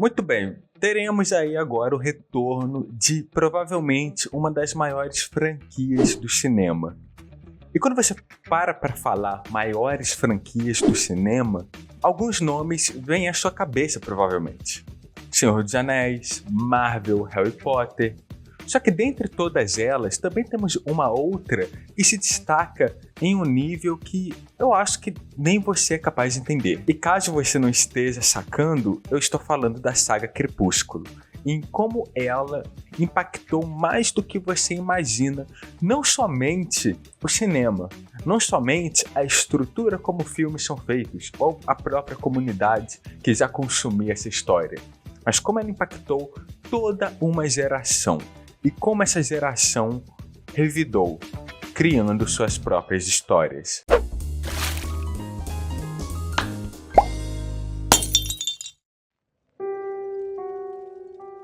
Muito bem, teremos aí agora o retorno de provavelmente uma das maiores franquias do cinema. E quando você para falar maiores franquias do cinema, alguns nomes vêm à sua cabeça provavelmente. Senhor dos Anéis, Marvel, Harry Potter. Só que dentre todas elas, também temos uma outra que se destaca em um nível que eu acho que nem você é capaz de entender. E caso você não esteja sacando, eu estou falando da saga Crepúsculo, em como ela impactou mais do que você imagina, não somente o cinema, não somente a estrutura como filmes são feitos, ou a própria comunidade que já consumia essa história, mas como ela impactou toda uma geração. E como essa geração revidou, criando suas próprias histórias.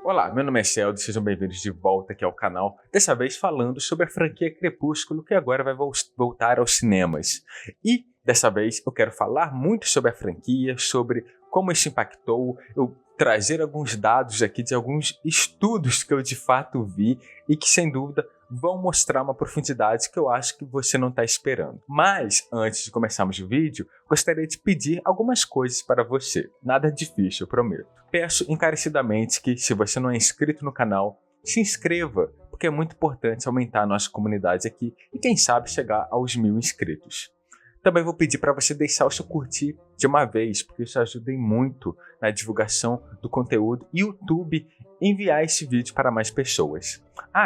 Olá, meu nome é Sheldon, sejam bem-vindos de volta aqui ao canal, dessa vez falando sobre a franquia Crepúsculo, que agora vai voltar aos cinemas. E dessa vez eu quero falar muito sobre a franquia, sobre como isso impactou, eu trazer alguns dados aqui de alguns estudos que eu de fato vi e que sem dúvida vão mostrar uma profundidade que eu acho que você não está esperando. Mas antes de começarmos o vídeo, gostaria de pedir algumas coisas para você. Nada difícil, eu prometo. Peço encarecidamente que, se você não é inscrito no canal, se inscreva, porque é muito importante aumentar a nossa comunidade aqui e quem sabe chegar aos 1000 inscritos. Também vou pedir para você deixar o seu curtir de uma vez, porque isso ajuda muito na divulgação do conteúdo e o YouTube enviar esse vídeo para mais pessoas.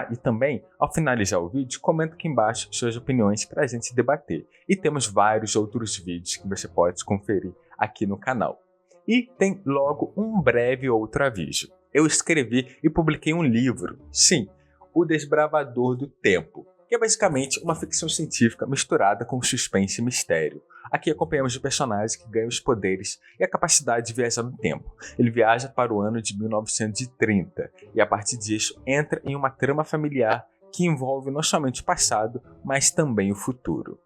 E também, ao finalizar o vídeo, comenta aqui embaixo suas opiniões para a gente debater. E temos vários outros vídeos que você pode conferir aqui no canal. E tem logo um breve outro aviso. Eu escrevi e publiquei um livro, sim, O Desbravador do Tempo, que é basicamente uma ficção científica misturada com suspense e mistério. Aqui acompanhamos o personagem que ganha os poderes e a capacidade de viajar no tempo. Ele viaja para o ano de 1930 e a partir disso entra em uma trama familiar que envolve não somente o passado, mas também o futuro.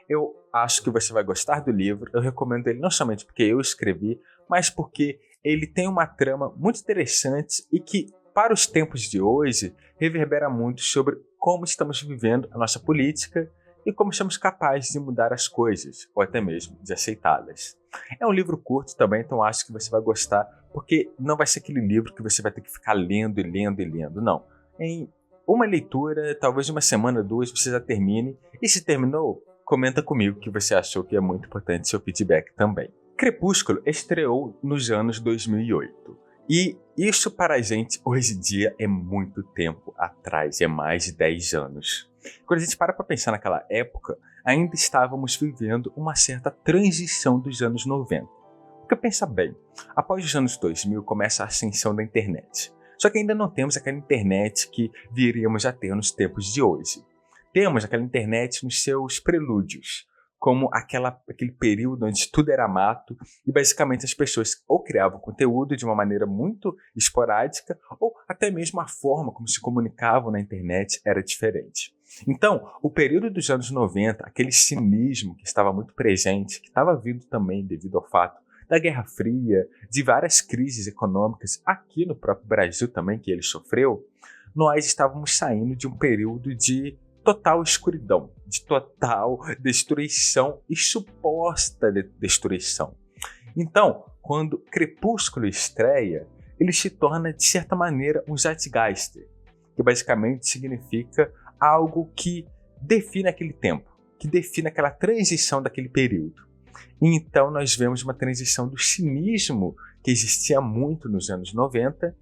Eu acho que você vai gostar do livro, eu recomendo ele não somente porque eu escrevi, mas porque ele tem uma trama muito interessante e que, para os tempos de hoje, reverbera muito sobre como estamos vivendo a nossa política e como somos capazes de mudar as coisas, ou até mesmo de aceitá-las. É um livro curto também, então acho que você vai gostar, porque não vai ser aquele livro que você vai ter que ficar lendo e lendo e lendo, não. Em uma leitura, talvez uma semana, duas, você já termine, e se terminou, comenta comigo que você achou que é muito importante seu feedback também. Crepúsculo estreou nos anos 2008. E isso para a gente hoje em dia é muito tempo atrás, é mais de 10 anos. Quando a gente para pensar naquela época, ainda estávamos vivendo uma certa transição dos anos 90. Porque pensa bem, após os anos 2000 começa a ascensão da internet. Só que ainda não temos aquela internet que viríamos a ter nos tempos de hoje. Temos aquela internet nos seus prelúdios, como aquele período onde tudo era mato e basicamente as pessoas ou criavam conteúdo de uma maneira muito esporádica ou até mesmo a forma como se comunicavam na internet era diferente. Então, o período dos anos 90, aquele cinismo que estava muito presente, que estava vindo também devido ao fato da Guerra Fria, de várias crises econômicas aqui no próprio Brasil também que ele sofreu, nós estávamos saindo de um período de total escuridão, de total destruição e suposta destruição. Então, quando Crepúsculo estreia, ele se torna, de certa maneira, um Zeitgeist, que basicamente significa algo que define aquele tempo, que define aquela transição daquele período. E então nós vemos uma transição do cinismo que existia muito nos anos 90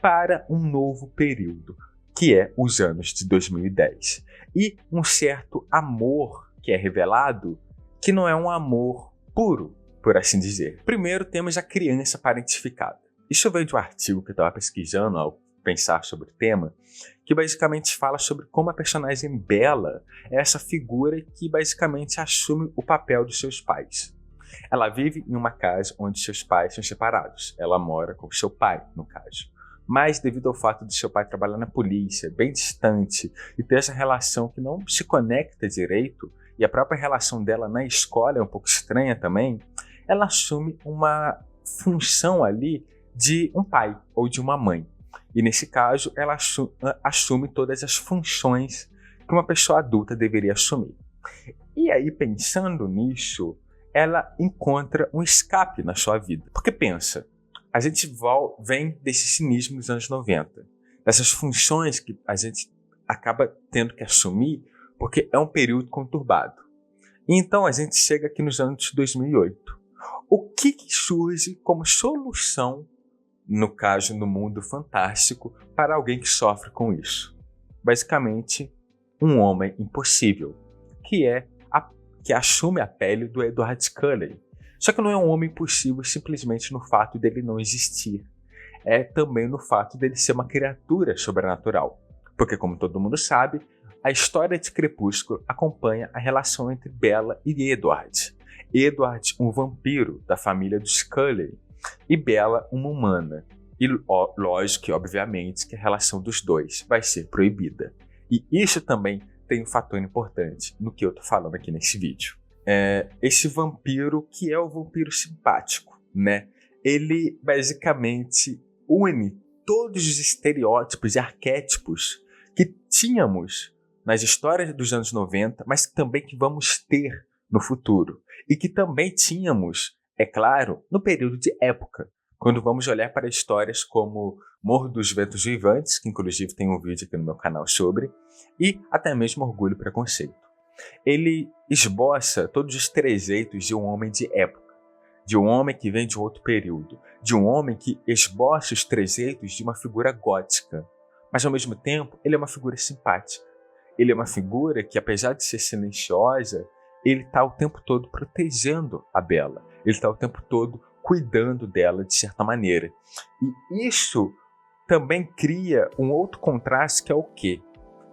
para um novo período, que é os anos de 2010. E um certo amor que é revelado, que não é um amor puro, por assim dizer. Primeiro temos a criança parentificada. Isso veio de um artigo que eu estava pesquisando ao pensar sobre o tema, que basicamente fala sobre como a personagem Bella é essa figura que basicamente assume o papel dos seus pais. Ela vive em uma casa onde seus pais são separados. Ela mora com seu pai, no caso. Mas devido ao fato de seu pai trabalhar na polícia, bem distante, e ter essa relação que não se conecta direito, e a própria relação dela na escola é um pouco estranha também, ela assume uma função ali de um pai ou de uma mãe. E nesse caso, ela assume todas as funções que uma pessoa adulta deveria assumir. E aí, pensando nisso, ela encontra um escape na sua vida. Porque pensa, a gente vem desse cinismo dos anos 90, dessas funções que a gente acaba tendo que assumir porque é um período conturbado. E então a gente chega aqui nos anos 2008. O que surge como solução, no caso no mundo fantástico, para alguém que sofre com isso? Basicamente, um homem impossível, que assume a pele do Edward Cullen. Só que não é um homem impossível simplesmente no fato dele não existir. É também no fato dele ser uma criatura sobrenatural. Porque, como todo mundo sabe, a história de Crepúsculo acompanha a relação entre Bella e Edward. Edward, um vampiro da família dos Cullen, e Bella, uma humana. E lógico que, obviamente, que a relação dos dois vai ser proibida. E isso também tem um fator importante no que eu tô falando aqui nesse vídeo. Esse vampiro que é o vampiro simpático, né? Ele basicamente une todos os estereótipos e arquétipos que tínhamos nas histórias dos anos 90, mas também que vamos ter no futuro. E que também tínhamos, é claro, no período de época, quando vamos olhar para histórias como Morro dos Ventos Vivantes, que inclusive tem um vídeo aqui no meu canal sobre, e até mesmo Orgulho e Preconceito. Ele esboça todos os trejeitos de um homem de época, de um homem que vem de outro período, de um homem que esboça os trejeitos de uma figura gótica, mas ao mesmo tempo ele é uma figura simpática. Ele é uma figura que, apesar de ser silenciosa, ele está o tempo todo protegendo a Bella, ele está o tempo todo cuidando dela de certa maneira. E isso também cria um outro contraste, que é o quê?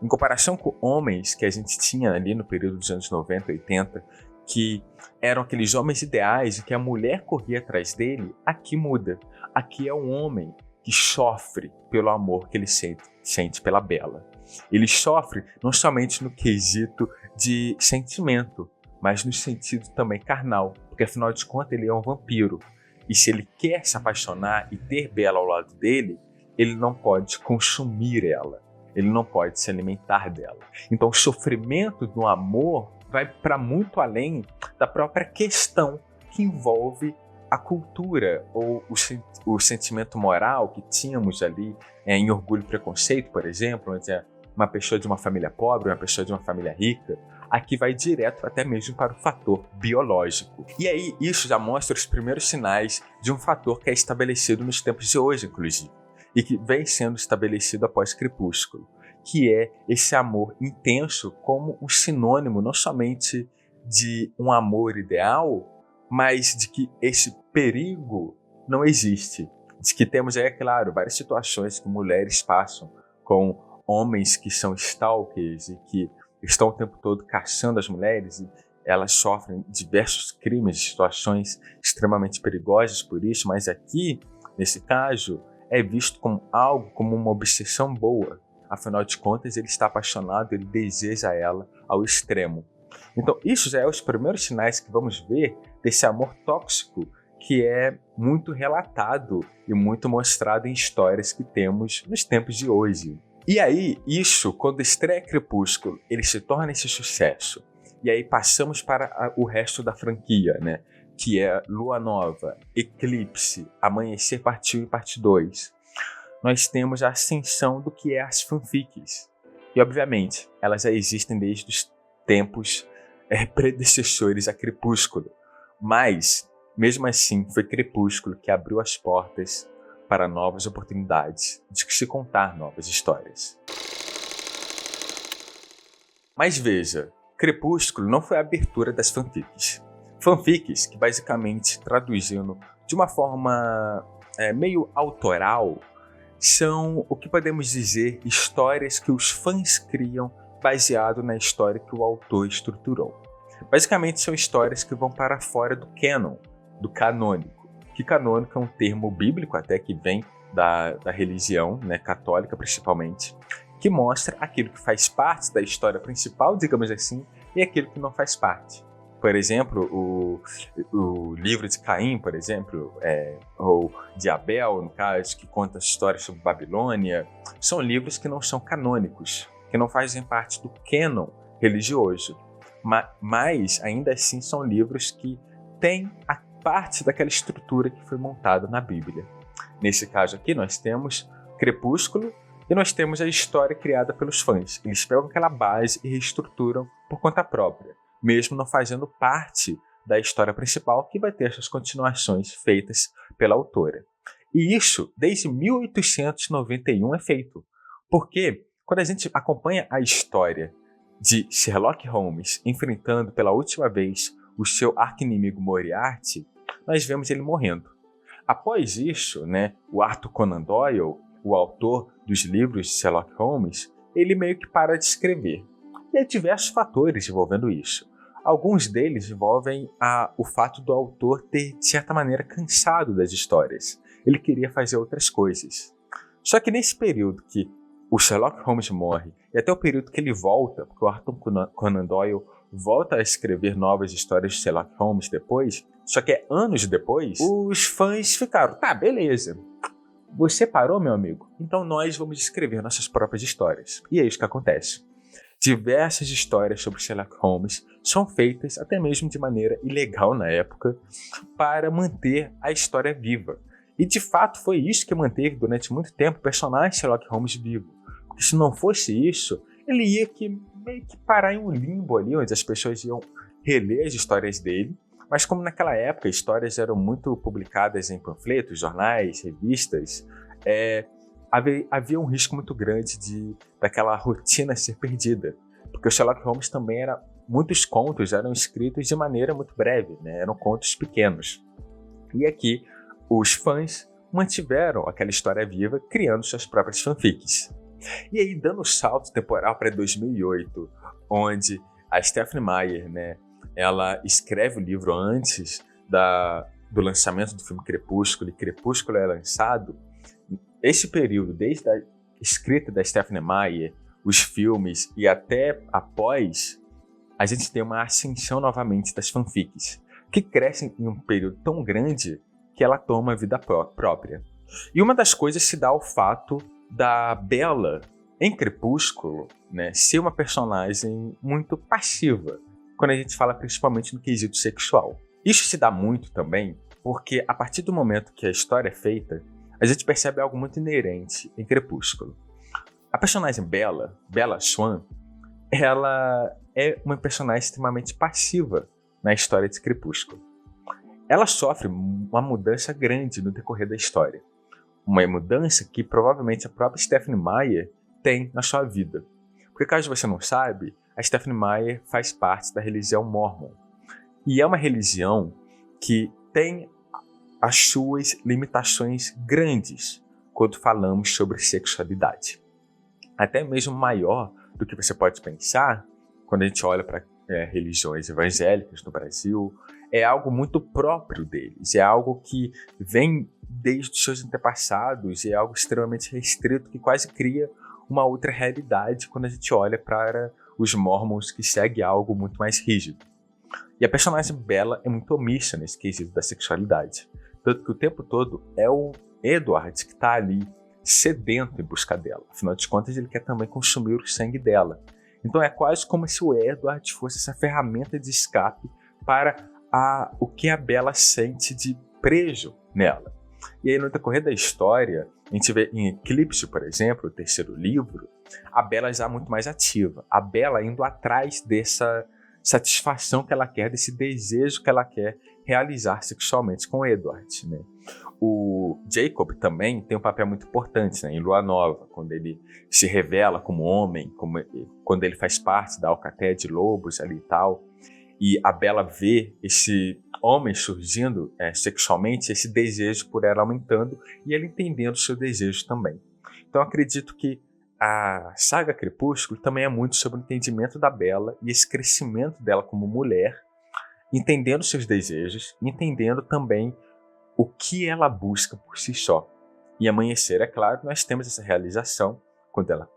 Em comparação com homens que a gente tinha ali no período dos anos 90, 80, que eram aqueles homens ideais e que a mulher corria atrás dele, aqui muda. Aqui é um homem que sofre pelo amor que ele sente pela Bella. Ele sofre não somente no quesito de sentimento, mas no sentido também carnal, porque afinal de contas ele é um vampiro. E se ele quer se apaixonar e ter Bella ao lado dele, ele não pode consumir ela. Ele não pode se alimentar dela. Então o sofrimento do amor vai para muito além da própria questão que envolve a cultura ou o sentimento moral que tínhamos ali em Orgulho e Preconceito, por exemplo, onde é uma pessoa de uma família pobre, uma pessoa de uma família rica. Aqui vai direto até mesmo para o fator biológico. E aí isso já mostra os primeiros sinais de um fator que é estabelecido nos tempos de hoje, inclusive, e que vem sendo estabelecido após Crepúsculo, que é esse amor intenso como um sinônimo não somente de um amor ideal, mas de que esse perigo não existe. De que temos aí, é claro, várias situações que mulheres passam com homens que são stalkers e que estão o tempo todo caçando as mulheres e elas sofrem diversos crimes, situações extremamente perigosas por isso, mas aqui, nesse caso, é visto como algo, como uma obsessão boa. Afinal de contas, ele está apaixonado, ele deseja ela ao extremo. Então, isso já é os primeiros sinais que vamos ver desse amor tóxico que é muito relatado e muito mostrado em histórias que temos nos tempos de hoje. E aí, isso, quando estreia Crepúsculo, ele se torna esse sucesso. E aí passamos para o resto da franquia, né? Que é Lua Nova, Eclipse, Amanhecer Parte 1 e Parte 2. Nós temos a ascensão do que é as fanfics. E, obviamente, elas já existem desde os tempos predecessores a Crepúsculo. Mas, mesmo assim, foi Crepúsculo que abriu as portas para novas oportunidades de se contar novas histórias. Mas veja, Crepúsculo não foi a abertura das fanfics. Fanfics, que basicamente, traduzindo de uma forma meio autoral, são o que podemos dizer histórias que os fãs criam baseado na história que o autor estruturou. Basicamente são histórias que vão para fora do canon, do canônico. Que canônico é um termo bíblico até que vem da religião, né, católica principalmente, que mostra aquilo que faz parte da história principal, digamos assim, e aquilo que não faz parte. Por exemplo, o livro de Caim, por exemplo, ou de Abel, no caso, que conta histórias sobre Babilônia, são livros que não são canônicos, que não fazem parte do cânon religioso, mas ainda assim são livros que têm a parte daquela estrutura que foi montada na Bíblia. Nesse caso aqui, nós temos Crepúsculo e nós temos a história criada pelos fãs. Eles pegam aquela base e reestruturam por conta própria, mesmo não fazendo parte da história principal, que vai ter suas continuações feitas pela autora. E isso, desde 1891, é feito. Porque quando a gente acompanha a história de Sherlock Holmes enfrentando pela última vez o seu arqui-inimigo Moriarty, nós vemos ele morrendo. Após isso, o Arthur Conan Doyle, o autor dos livros de Sherlock Holmes, ele meio que para de escrever. E há diversos fatores envolvendo isso. Alguns deles envolvem o fato do autor ter, de certa maneira, cansado das histórias. Ele queria fazer outras coisas. Só que nesse período que o Sherlock Holmes morre, e até o período que ele volta, porque o Arthur Conan Doyle volta a escrever novas histórias de Sherlock Holmes depois, só que anos depois, os fãs ficaram, tá, beleza. Você parou, meu amigo? Então nós vamos escrever nossas próprias histórias. E é isso que acontece. Diversas histórias sobre Sherlock Holmes são feitas, até mesmo de maneira ilegal na época, para manter a história viva. E de fato foi isso que manteve durante muito tempo o personagem Sherlock Holmes vivo. Porque se não fosse isso, ele ia meio que parar em um limbo ali, onde as pessoas iam reler as histórias dele. Mas como naquela época histórias eram muito publicadas em panfletos, jornais, revistas, havia um risco muito grande daquela rotina ser perdida. Porque o Sherlock Holmes também muitos contos eram escritos de maneira muito breve, eram contos pequenos. E aqui os fãs mantiveram aquela história viva, criando suas próprias fanfics. E aí, dando um salto temporal para 2008, onde a Stephenie Meyer, ela escreve o livro antes do lançamento do filme Crepúsculo, e Crepúsculo é lançado. Esse período, desde a escrita da Stephenie Meyer, os filmes e até após, a gente tem uma ascensão novamente das fanfics, que crescem em um período tão grande que ela toma vida própria. E uma das coisas se dá ao fato da Bella, em Crepúsculo, ser uma personagem muito passiva, quando a gente fala principalmente no quesito sexual. Isso se dá muito também porque a partir do momento que a história é feita, a gente percebe algo muito inerente em Crepúsculo. A personagem Bella Swan, ela é uma personagem extremamente passiva na história de Crepúsculo. Ela sofre uma mudança grande no decorrer da história. Uma mudança que provavelmente a própria Stephenie Meyer tem na sua vida. Porque caso você não sabe, a Stephenie Meyer faz parte da religião Mormon. E é uma religião que tem as suas limitações grandes quando falamos sobre sexualidade. Até mesmo maior do que você pode pensar quando a gente olha para religiões evangélicas no Brasil. É algo muito próprio deles, é algo que vem desde os seus antepassados, é algo extremamente restrito que quase cria uma outra realidade quando a gente olha para os Mormons, que seguem algo muito mais rígido. E a personagem Bella é muito omissa nesse quesito da sexualidade. Tanto que o tempo todo é o Edward que está ali sedento em busca dela. Afinal de contas, ele quer também consumir o sangue dela. Então é quase como se o Edward fosse essa ferramenta de escape para o que a Bella sente de preso nela. E aí no decorrer da história, a gente vê em Eclipse, por exemplo, o terceiro livro, a Bella já muito mais ativa. A Bella indo atrás dessa satisfação que ela quer, desse desejo que ela quer realizar sexualmente com o Edward. O Jacob também tem um papel muito importante em Lua Nova, quando ele se revela como homem, quando ele faz parte da alcateia de lobos ali e tal. E a Bella vê esse homem surgindo sexualmente, esse desejo por ela aumentando e ele entendendo o seu desejo também. Então acredito que a saga Crepúsculo também é muito sobre o entendimento da Bella e esse crescimento dela como mulher, entendendo seus desejos, entendendo também o que ela busca por si só. E Amanhecer, é claro, nós temos essa realização quando ela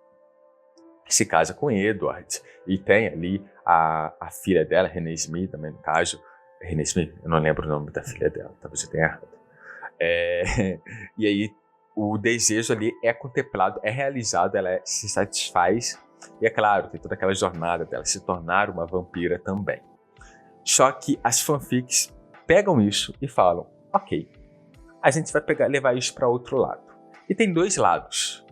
se casa com Edward e tem ali a filha dela, Renée Smith, também no caso. Renée Smith, eu não lembro o nome da filha dela, talvez eu tenha errado. E aí o desejo ali é contemplado, é realizado, ela se satisfaz. E é claro, tem toda aquela jornada dela se tornar uma vampira também. Só que as fanfics pegam isso e falam, ok, a gente vai levar isso para outro lado. E tem dois lados.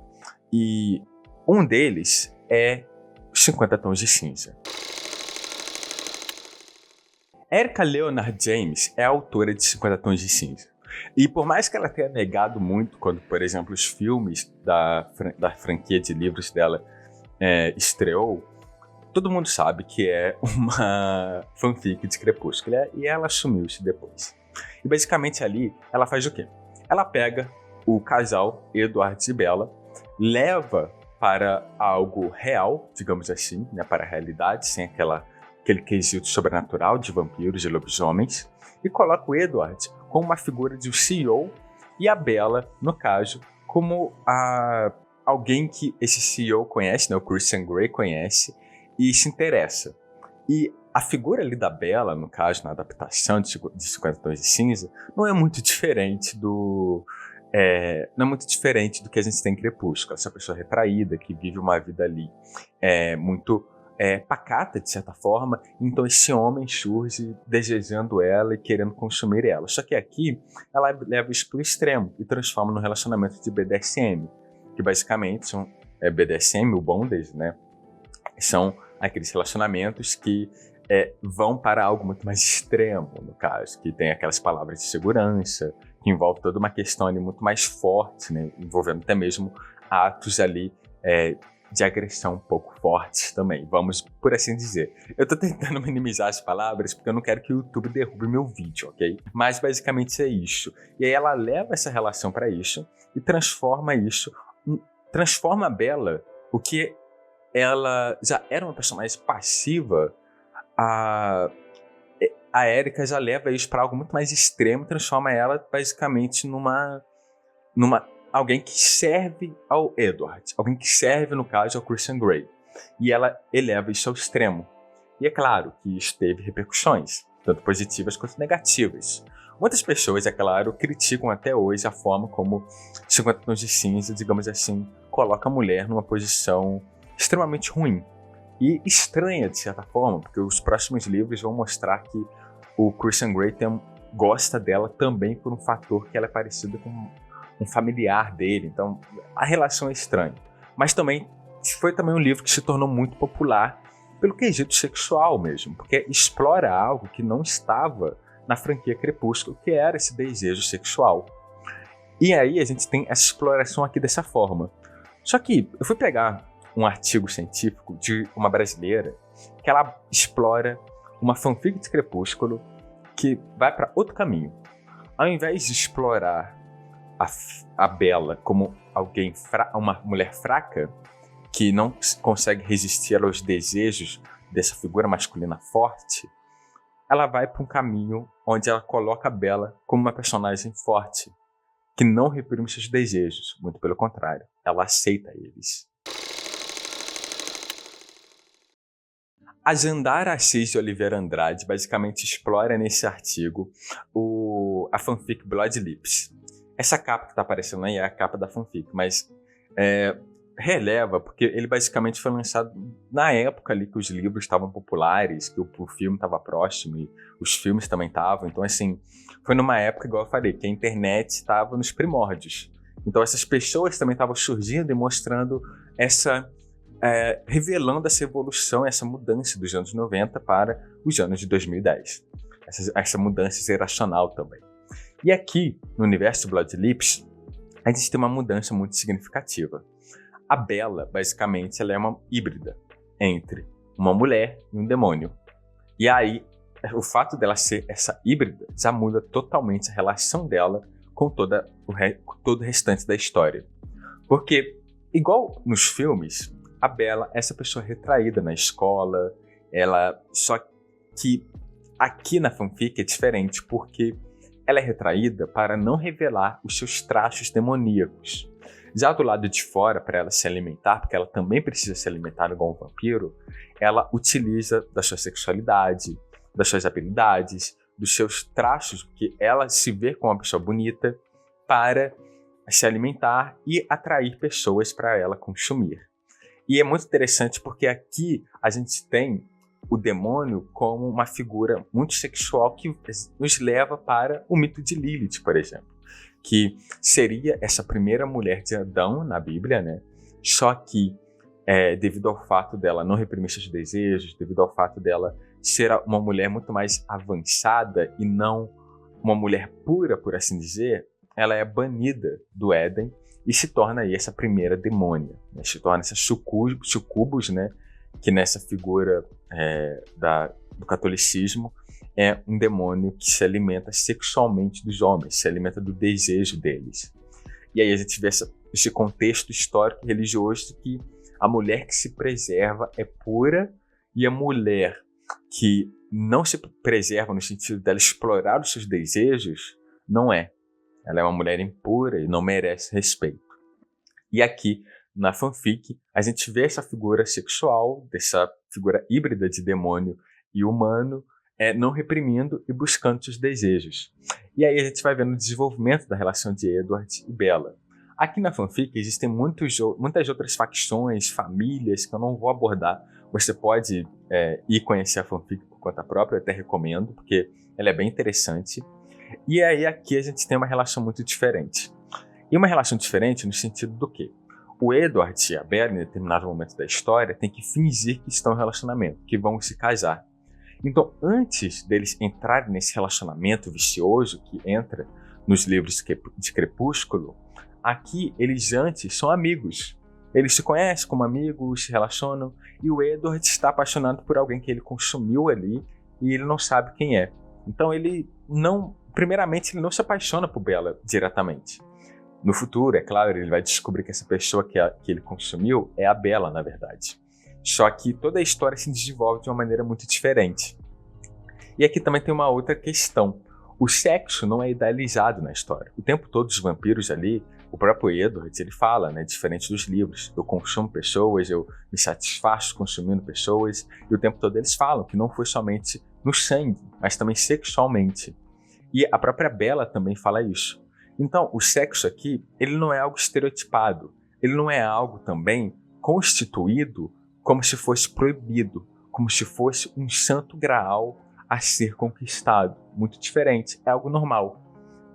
E um deles é 50 Tons de Cinza. Erika Leonard James é a autora de 50 Tons de Cinza. E por mais que ela tenha negado muito quando, por exemplo, os filmes da franquia de livros dela estreou, todo mundo sabe que é uma fanfic de Crepúsculo. E ela assumiu-se depois. E basicamente ali, ela faz o quê? Ela pega o casal Edward e Bella, leva para algo real, digamos assim, né, para a realidade, sem aquele quesito sobrenatural de vampiros e lobisomens, e coloca o Edward como uma figura de um CEO e a Bella, no caso, como alguém que esse CEO conhece, né, o Christian Grey conhece, e se interessa. E a figura ali da Bella, no caso, na adaptação de 50 Tons de Cinza, não é muito diferente do que a gente tem em Crepúsculo. Essa pessoa retraída, que vive uma vida ali muito pacata, de certa forma. Então esse homem surge desejando ela e querendo consumir ela. Só que aqui ela leva isso para o extremo e transforma num relacionamento de BDSM, que basicamente são BDSM, o bondage, né? São aqueles relacionamentos que vão para algo muito mais extremo, no caso, que tem aquelas palavras de segurança, que envolve toda uma questão ali muito mais forte, né, envolvendo até mesmo atos ali de agressão um pouco fortes também, vamos por assim dizer. Eu tô tentando minimizar as palavras porque eu não quero que o YouTube derrube meu vídeo, ok? Mas basicamente é isso. E aí ela leva essa relação para isso e transforma a Bella, o que ela já era uma personagem passiva, a Erika já leva isso para algo muito mais extremo e transforma ela basicamente numa alguém que serve ao Edward, alguém que serve, no caso, ao Christian Grey. E ela eleva isso ao extremo. E é claro que isso teve repercussões, tanto positivas quanto negativas. Muitas pessoas, é claro, criticam até hoje a forma como 50 Tons de Cinza, digamos assim, coloca a mulher numa posição extremamente ruim. E estranha, de certa forma, porque os próximos livros vão mostrar que o Christian Grey gosta dela também por um fator que ela é parecida com um familiar dele. Então, a relação é estranha. Mas também foi também um livro que se tornou muito popular pelo quesito sexual mesmo, porque explora algo que não estava na franquia Crepúsculo, que era esse desejo sexual. E aí a gente tem essa exploração aqui dessa forma. Só que eu fui pegar um artigo científico de uma brasileira que ela explora uma fanfic de Crepúsculo que vai para outro caminho. Ao invés de explorar a Bella como uma mulher fraca que não consegue resistir aos desejos dessa figura masculina forte, ela vai para um caminho onde ela coloca a Bella como uma personagem forte, que não reprime seus desejos, muito pelo contrário, ela aceita eles. A Jandara Assis de Oliveira Andrade basicamente explora nesse artigo a fanfic Blood Lips. Essa capa que está aparecendo aí é a capa da fanfic, mas releva porque ele basicamente foi lançado na época ali que os livros estavam populares, que o filme estava próximo e os filmes também estavam. Então, assim, foi numa época, igual eu falei, que a internet estava nos primórdios. Então, essas pessoas também estavam surgindo e mostrando revelando essa evolução, essa mudança dos anos 90 para os anos de 2010. Essa mudança geracional também. E aqui, no universo Blood Lips, a gente tem uma mudança muito significativa. A Bella, basicamente, ela é uma híbrida entre uma mulher e um demônio. E aí, o fato dela ser essa híbrida já muda totalmente a relação dela com todo o restante da história. Porque, igual nos filmes, a Bella é essa pessoa retraída na escola, só que aqui na fanfic é diferente, porque ela é retraída para não revelar os seus traços demoníacos. Já do lado de fora, para ela se alimentar, porque ela também precisa se alimentar igual um vampiro, ela utiliza da sua sexualidade, das suas habilidades, dos seus traços, porque ela se vê como uma pessoa bonita, para se alimentar e atrair pessoas para ela consumir. E é muito interessante porque aqui a gente tem o demônio como uma figura muito sexual que nos leva para o mito de Lilith, por exemplo, que seria essa primeira mulher de Adão na Bíblia, né? Só que devido ao fato dela não reprimir seus desejos, devido ao fato dela ser uma mulher muito mais avançada e não uma mulher pura, por assim dizer, ela é banida do Éden e se torna aí essa primeira demônia, né? Se torna essa sucubus, né? Que nessa figura do catolicismo é um demônio que se alimenta sexualmente dos homens, se alimenta do desejo deles. E aí a gente vê esse contexto histórico e religioso de que a mulher que se preserva é pura e a mulher que não se preserva no sentido dela explorar os seus desejos, não é. Ela é uma mulher impura e não merece respeito. E aqui, na fanfic, a gente vê essa figura sexual, dessa figura híbrida de demônio e humano, não reprimindo e buscando seus desejos. E aí a gente vai vendo o desenvolvimento da relação de Edward e Bella. Aqui na fanfic existem muitas outras facções, famílias, que eu não vou abordar. Você pode ir conhecer a fanfic por conta própria, eu até recomendo, porque ela é bem interessante. E aí aqui a gente tem uma relação muito diferente. E uma relação diferente no sentido do quê? O Edward e a Bella, em determinado momento da história, têm que fingir que estão em relacionamento, que vão se casar. Então, antes deles entrarem nesse relacionamento vicioso que entra nos livros de Crepúsculo, aqui eles antes são amigos. Eles se conhecem como amigos, se relacionam, e o Edward está apaixonado por alguém que ele consumiu ali e ele não sabe quem é. Então primeiramente ele não se apaixona por Bella diretamente. No futuro, é claro, ele vai descobrir que essa pessoa que ele consumiu é a Bella, na verdade. Só que toda a história se desenvolve de uma maneira muito diferente. E aqui também tem uma outra questão. O sexo não é idealizado na história. O tempo todo os vampiros ali, o próprio Edward, ele fala, né, diferente dos livros, eu consumo pessoas, eu me satisfaço consumindo pessoas, e o tempo todo eles falam que não foi somente no sangue, mas também sexualmente. E a própria Bella também fala isso. Então, o sexo aqui, ele não é algo estereotipado, ele não é algo também constituído como se fosse proibido, como se fosse um santo graal a ser conquistado. Muito diferente, é algo normal,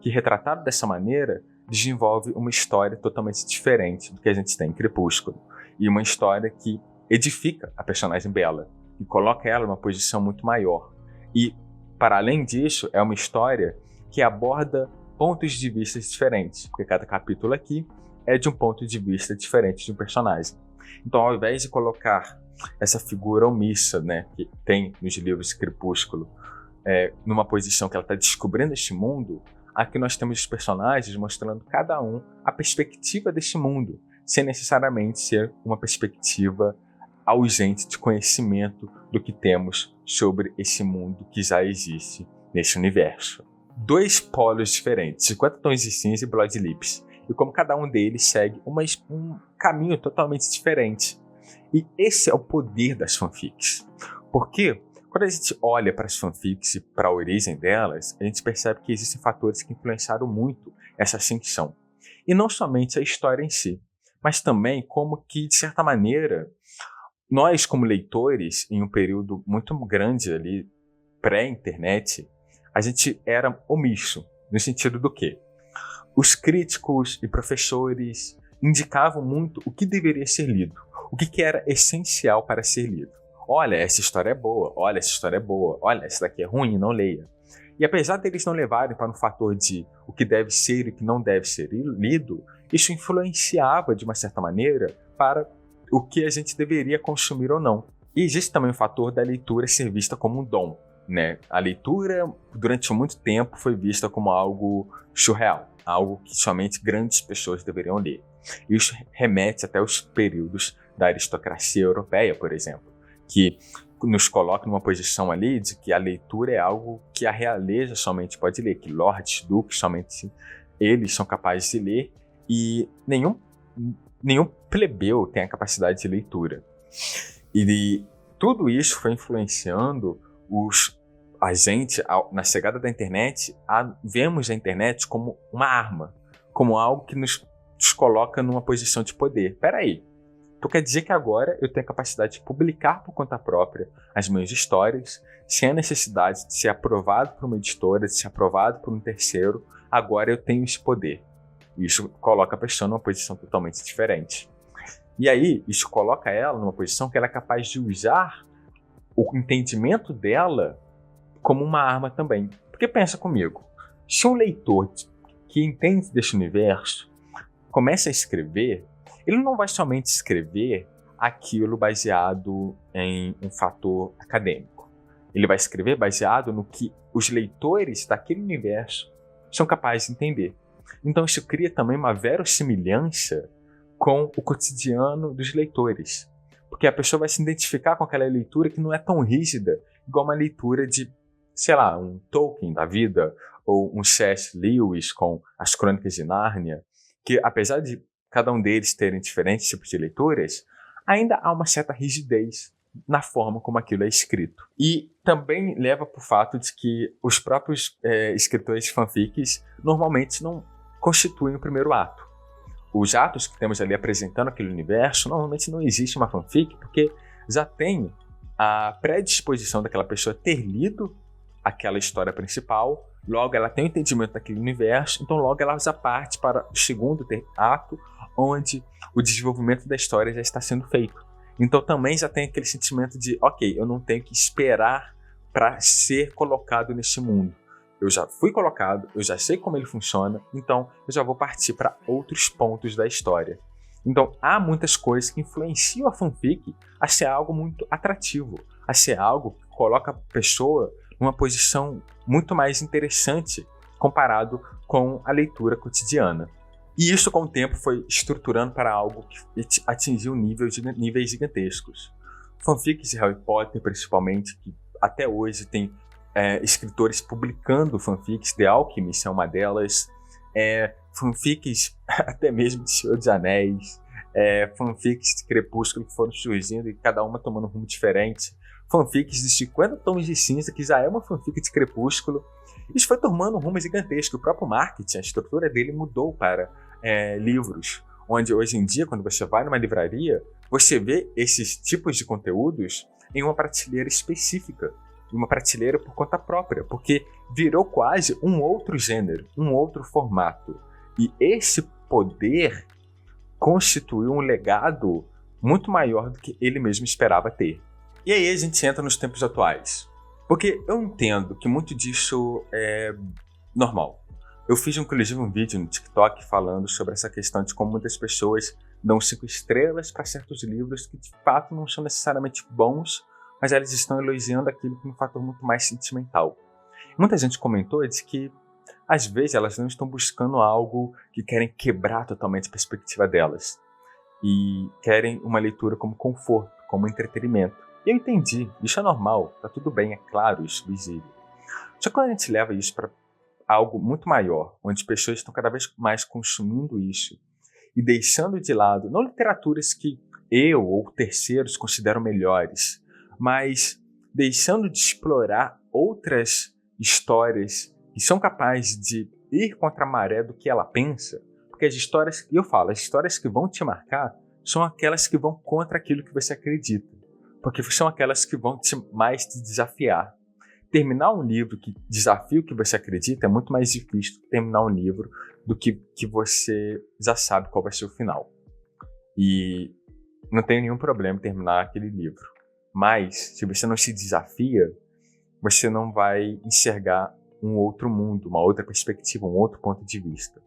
que retratado dessa maneira, desenvolve uma história totalmente diferente do que a gente tem em Crepúsculo. E uma história que edifica a personagem Bella, e coloca ela numa posição muito maior. E, para além disso, é uma história que aborda pontos de vista diferentes, porque cada capítulo aqui é de um ponto de vista diferente de um personagem. Então, ao invés de colocar essa figura omissa, né, que tem nos livros de Crepúsculo, numa posição que ela está descobrindo este mundo, aqui nós temos os personagens mostrando cada um a perspectiva deste mundo, sem necessariamente ser uma perspectiva ausente de conhecimento do que temos sobre esse mundo que já existe nesse universo. Dois polos diferentes, 50 Tons de Cinza e Blood Lips, e como cada um deles segue um caminho totalmente diferente. E esse é o poder das fanfics. Porque quando a gente olha para as fanfics e para a origem delas, a gente percebe que existem fatores que influenciaram muito essa ascensão. E não somente a história em si, mas também como que, de certa maneira, nós como leitores, em um período muito grande ali, pré-internet, a gente era omisso, no sentido do quê? Os críticos e professores indicavam muito o que deveria ser lido, o que era essencial para ser lido. Olha, essa história é boa, olha, essa história é boa, olha, essa daqui é ruim, não leia. E apesar deles não levarem para um fator de o que deve ser e o que não deve ser lido, isso influenciava, de uma certa maneira, para o que a gente deveria consumir ou não. E existe também o fator da leitura ser vista como um dom, né? A leitura, durante muito tempo, foi vista como algo surreal, algo que somente grandes pessoas deveriam ler. Isso remete até aos períodos da aristocracia europeia, por exemplo, que nos coloca numa posição ali de que a leitura é algo que a realeza somente pode ler, que lords, duques, somente eles são capazes de ler, e nenhum nenhum plebeu tem a capacidade de leitura. E tudo isso foi influenciando a gente, na chegada da internet, vemos a internet como uma arma, como algo que nos coloca numa posição de poder. Peraí, tu quer dizer que agora eu tenho a capacidade de publicar por conta própria as minhas histórias, sem a necessidade de ser aprovado por uma editora, de ser aprovado por um terceiro, agora eu tenho esse poder. Isso coloca a pessoa numa posição totalmente diferente. E aí, isso coloca ela numa posição que ela é capaz de usar o entendimento dela como uma arma também. Porque pensa comigo, se um leitor que entende desse universo começa a escrever, ele não vai somente escrever aquilo baseado em um fator acadêmico. Ele vai escrever baseado no que os leitores daquele universo são capazes de entender. Então isso cria também uma verossimilhança com o cotidiano dos leitores. Porque a pessoa vai se identificar com aquela leitura que não é tão rígida, igual uma leitura de, sei lá, um Tolkien da vida, ou um C.S. Lewis com as Crônicas de Nárnia, que apesar de cada um deles terem diferentes tipos de leituras, ainda há uma certa rigidez na forma como aquilo é escrito. E também leva para o fato de que os próprios escritores de fanfics normalmente não constituem o primeiro ato. Os atos que temos ali apresentando aquele universo, normalmente não existe uma fanfic, porque já tem a predisposição daquela pessoa ter lido aquela história principal, logo ela tem o entendimento daquele universo, então logo ela já parte para o segundo ato, onde o desenvolvimento da história já está sendo feito. Então também já tem aquele sentimento de, ok, eu não tenho que esperar para ser colocado nesse mundo. Eu já fui colocado, eu já sei como ele funciona, então eu já vou partir para outros pontos da história. Então há muitas coisas que influenciam a fanfic a ser algo muito atrativo, a ser algo que coloca a pessoa numa posição muito mais interessante comparado com a leitura cotidiana. E isso com o tempo foi estruturando para algo que atingiu níveis gigantescos. Fanfics de Harry Potter, principalmente, que até hoje tem escritores publicando fanfics, The Alchemist é uma delas, fanfics até mesmo de Senhor dos Anéis, fanfics de Crepúsculo que foram surgindo e cada uma tomando um rumo diferente, fanfics de 50 Tons de Cinza, que já é uma fanfic de Crepúsculo. Isso foi tomando um rumo gigantesco. O próprio marketing, a estrutura dele mudou para livros, onde hoje em dia, quando você vai numa livraria, você vê esses tipos de conteúdos em uma prateleira específica, uma prateleira por conta própria, porque virou quase um outro gênero, um outro formato. E esse poder constituiu um legado muito maior do que ele mesmo esperava ter. E aí a gente entra nos tempos atuais. Porque eu entendo que muito disso é normal. Eu fiz inclusive um vídeo no TikTok falando sobre essa questão de como muitas pessoas dão 5 estrelas para certos livros que de fato não são necessariamente bons, mas elas estão elogiando aquilo com um fator muito mais sentimental. Muita gente comentou de que às vezes elas não estão buscando algo que querem quebrar totalmente a perspectiva delas e querem uma leitura como conforto, como entretenimento. E eu entendi, isso é normal, tá tudo bem, é claro, isso é visível. Só que quando a gente leva isso para algo muito maior, onde pessoas estão cada vez mais consumindo isso e deixando de lado, não literaturas que eu ou terceiros consideram melhores, mas deixando de explorar outras histórias que são capazes de ir contra a maré do que ela pensa, porque as histórias, e eu falo, as histórias que vão te marcar são aquelas que vão contra aquilo que você acredita, porque são aquelas que vão mais te desafiar. Terminar um livro que desafia o que você acredita é muito mais difícil que terminar um livro do que você já sabe qual vai ser o final. E não tem nenhum problema em terminar aquele livro. Mas, se você não se desafia, você não vai enxergar um outro mundo, uma outra perspectiva, um outro ponto de vista.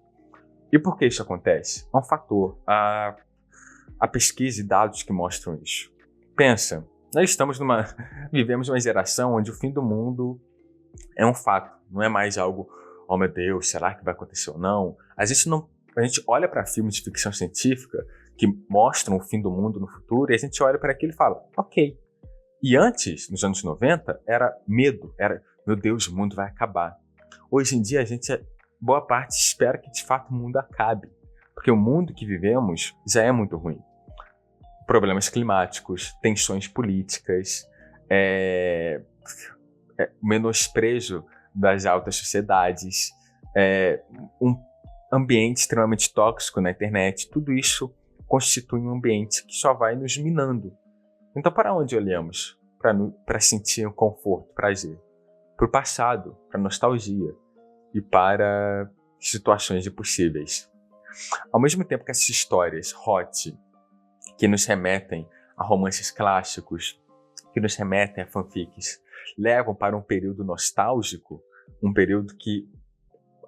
E por que isso acontece? É um fator, a pesquisa e dados que mostram isso. Pensa, nós vivemos uma geração onde o fim do mundo é um fato, não é mais algo, oh meu Deus, será que vai acontecer ou não? A gente olha para filmes de ficção científica que mostram o fim do mundo no futuro e a gente olha para aquilo e fala, ok. E antes, nos anos 90, era medo, era, meu Deus, o mundo vai acabar. Hoje em dia, boa parte espera que de fato o mundo acabe. Porque o mundo que vivemos já é muito ruim. Problemas climáticos, tensões políticas, menosprezo das altas sociedades, um ambiente extremamente tóxico na internet, tudo isso constitui um ambiente que só vai nos minando. Então, para onde olhamos para sentir um conforto, prazer? Para o passado, para a nostalgia e para situações impossíveis. Ao mesmo tempo que essas histórias hot, que nos remetem a romances clássicos, que nos remetem a fanfics, levam para um período nostálgico, um período que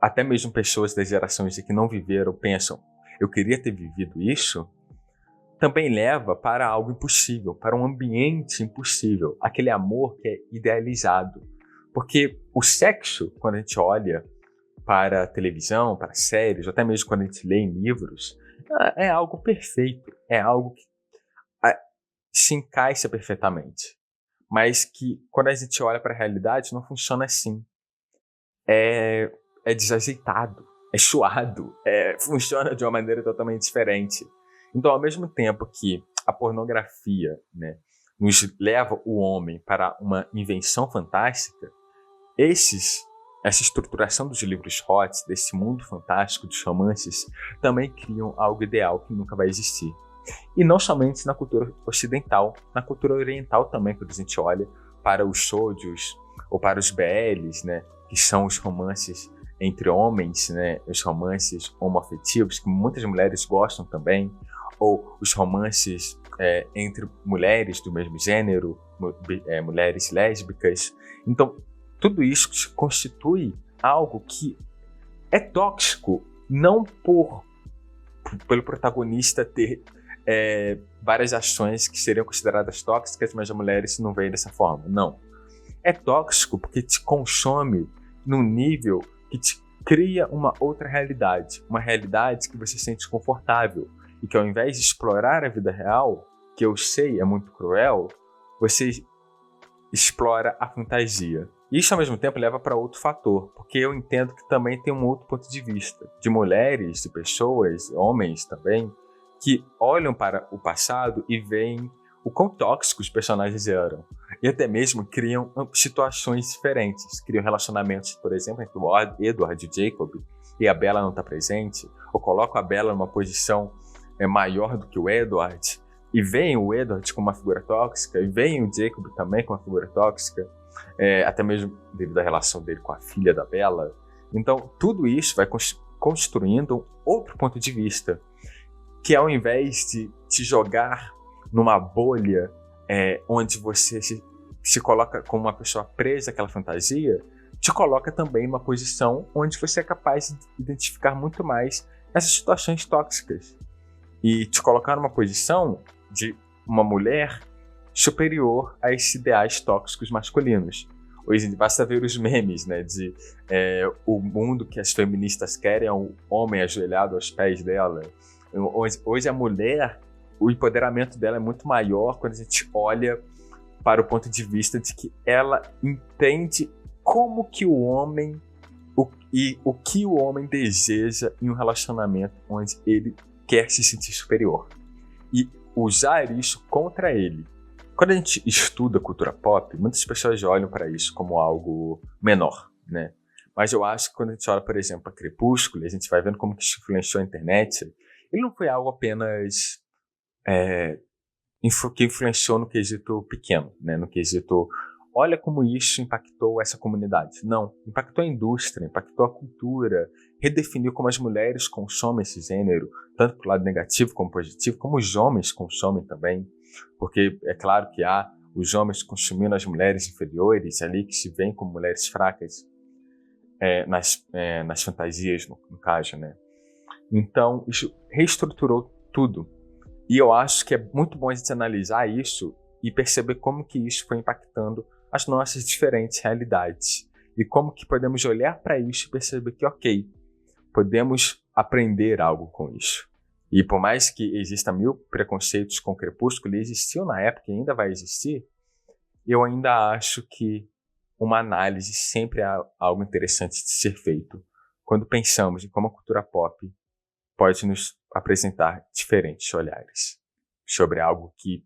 até mesmo pessoas das gerações que não viveram pensam, eu queria ter vivido isso, também leva para algo impossível, para um ambiente impossível, aquele amor que é idealizado. Porque o sexo, quando a gente olha para a televisão, para séries, ou até mesmo quando a gente lê em livros, é algo perfeito, é algo que se encaixa perfeitamente. Mas que, quando a gente olha para a realidade, não funciona assim. É desajeitado, é suado, funciona de uma maneira totalmente diferente. Então, ao mesmo tempo que a pornografia, né, nos leva o homem para uma invenção fantástica, essa estruturação dos livros hot, desse mundo fantástico dos romances, também criam algo ideal que nunca vai existir. E não somente na cultura ocidental, na cultura oriental também, quando a gente olha para os shoujos ou para os BLs, né, que são os romances entre homens, né, os romances homoafetivos, que muitas mulheres gostam também, ou os romances entre mulheres do mesmo gênero, mulheres lésbicas. Então, tudo isso constitui algo que é tóxico, não pelo protagonista ter várias ações que seriam consideradas tóxicas, mas as mulheres não veem dessa forma. Não. É tóxico porque te consome num nível que te cria uma outra realidade, uma realidade que você se sente confortável e que, ao invés de explorar a vida real, que eu sei é muito cruel, você explora a fantasia. Isso, ao mesmo tempo, leva para outro fator, porque eu entendo que também tem um outro ponto de vista, de mulheres, de pessoas, homens também, que olham para o passado e veem o quão tóxicos os personagens eram. E até mesmo criam situações diferentes. Criam relacionamentos, por exemplo, entre o Edward e o Jacob, e a Bella não está presente, ou colocam a Bella numa posição maior do que o Edward, e veem o Edward como uma figura tóxica, e veem o Jacob também como uma figura tóxica, até mesmo devido à relação dele com a filha da Bella. Então, tudo isso vai construindo um outro ponto de vista, que ao invés de te jogar numa bolha onde você se coloca como uma pessoa presa àquela fantasia, te coloca também numa posição onde você é capaz de identificar muito mais essas situações tóxicas e te colocar numa posição de uma mulher superior a esses ideais tóxicos masculinos. Hoje basta ver os memes, né, de o mundo que as feministas querem é um homem ajoelhado aos pés dela. Hoje a mulher, o empoderamento dela é muito maior quando a gente olha para o ponto de vista de que ela entende como que o homem o que o homem deseja em um relacionamento onde ele quer se sentir superior e usar isso contra ele. Quando a gente estuda cultura pop, muitas pessoas olham para isso como algo menor, né? Mas eu acho que quando a gente olha, por exemplo, para Crepúsculo, a gente vai vendo como que isso influenciou a internet, ele não foi algo apenas que influenciou no quesito pequeno, né? No quesito, olha como isso impactou essa comunidade. Não, impactou a indústria, impactou a cultura, redefiniu como as mulheres consomem esse gênero, tanto para o lado negativo como positivo, como os homens consomem também. Porque é claro que há os homens consumindo as mulheres inferiores ali, que se veem como mulheres fracas nas fantasias, no caso, né? Então, isso reestruturou tudo. E eu acho que é muito bom a gente analisar isso e perceber como que isso foi impactando as nossas diferentes realidades. E como que podemos olhar para isso e perceber que, ok, podemos aprender algo com isso. E por mais que exista 1000 preconceitos com Crepúsculo, ele existiu na época e ainda vai existir, eu ainda acho que uma análise sempre é algo interessante de ser feito quando pensamos em como a cultura pop pode nos apresentar diferentes olhares sobre algo que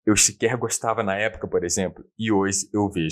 eu sequer gostava na época, por exemplo, e hoje eu vejo